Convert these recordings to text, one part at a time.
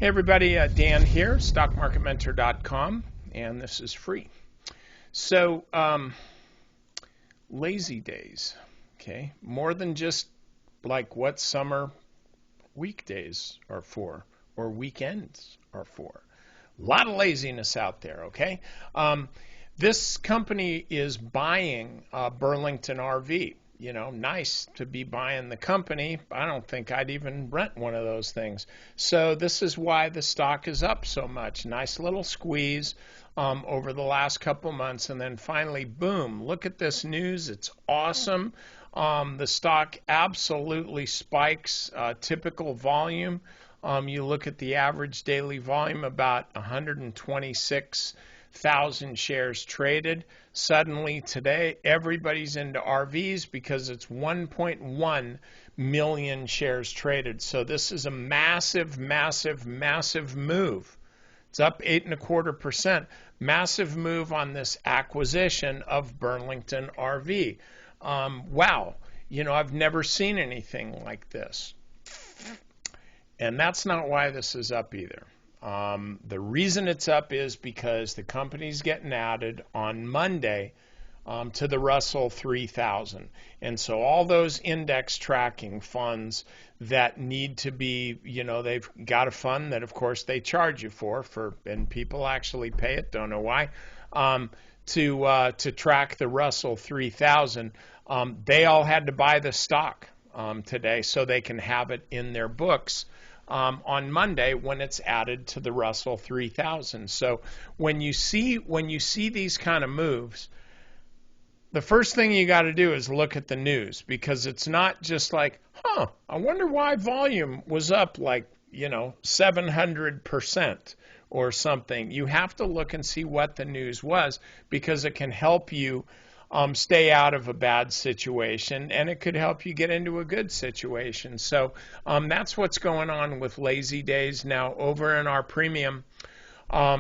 Hey everybody, Dan here, stockmarketmentor.com, and this is free. So, lazy days, okay? More than just like what summer weekdays are for or weekends are for. A lot of laziness out there, okay? This company is buying Burlington RV. You know, nice to be buying the company. I don't think I'd even rent one of those things. So this is why the stock is up so much. Nice little squeeze over the last couple months, and then finally, boom, look at this news. It's awesome. The stock absolutely spikes. Typical volume. You look at the average daily volume, about 126,000 shares traded. Suddenly today, everybody's into RVs because it's 1.1 million shares traded. So this is a massive, massive, massive move. It's up 8.25%. Massive move on this acquisition of Burlington RV. Wow. You know, I've never seen anything like this. And that's not why this is up either. The reason it's up is because the company's getting added on Monday to the Russell 3000. And so all those index tracking funds that need to be, you know, they've got a fund that, of course, they charge you for, and people actually pay it, don't know why, to track the Russell 3000. They all had to buy the stock today so they can have it in their books on Monday when it's added to the Russell 3000. So when you see these kind of moves, the first thing you got to do is look at the news, because it's not just like, I wonder why volume was up like, 700% or something. You have to look and see what the news was, because it can help you stay out of a bad situation, and it could help you get into a good situation. So that's what's going on with LazyDays. Now, over in our premium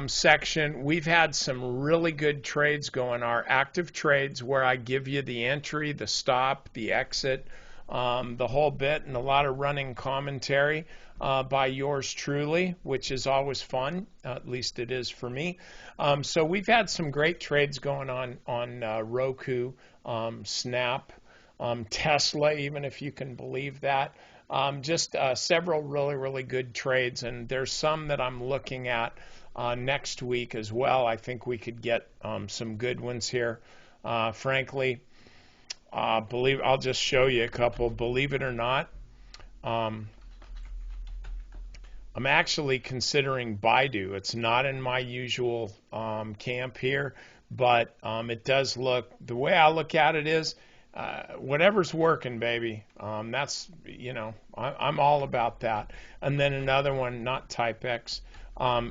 section, we've had some really good trades going. Our active trades, where I give you the entry, the stop, the exit, the whole bit, and a lot of running commentary by yours truly, which is always fun. At least it is for me. So we've had some great trades going on Roku, Snap, Tesla, even if you can believe that. Just several really, really good trades, and there's some that I'm looking at next week as well. I think we could get some good ones here. Frankly, I'll just show you a couple. Believe it or not, I'm actually considering Baidu. It's not in my usual camp here, but it does look, the way I look at it is, whatever's working, baby. That's, I'm all about that. And then another one, not Type X,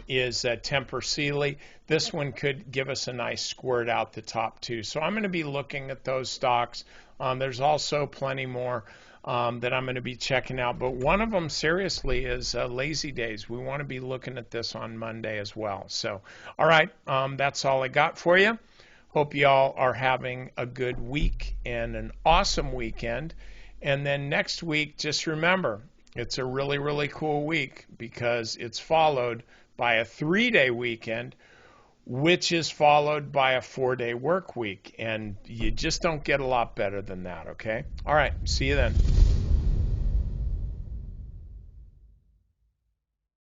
is Tempur Sealy. This one could give us a nice squirt out the top too. So I'm going to be looking at those stocks. There's also plenty more that I'm going to be checking out, but one of them seriously is LazyDays. We want to be looking at this on Monday as well. So, all right, that's all I got for you. Hope you all are having a good week and an awesome weekend. And then next week, just remember, it's a really, really cool week, because it's followed by a 3-day weekend, which is followed by a 4-day work week. And you just don't get a lot better than that, okay? All right, see you then.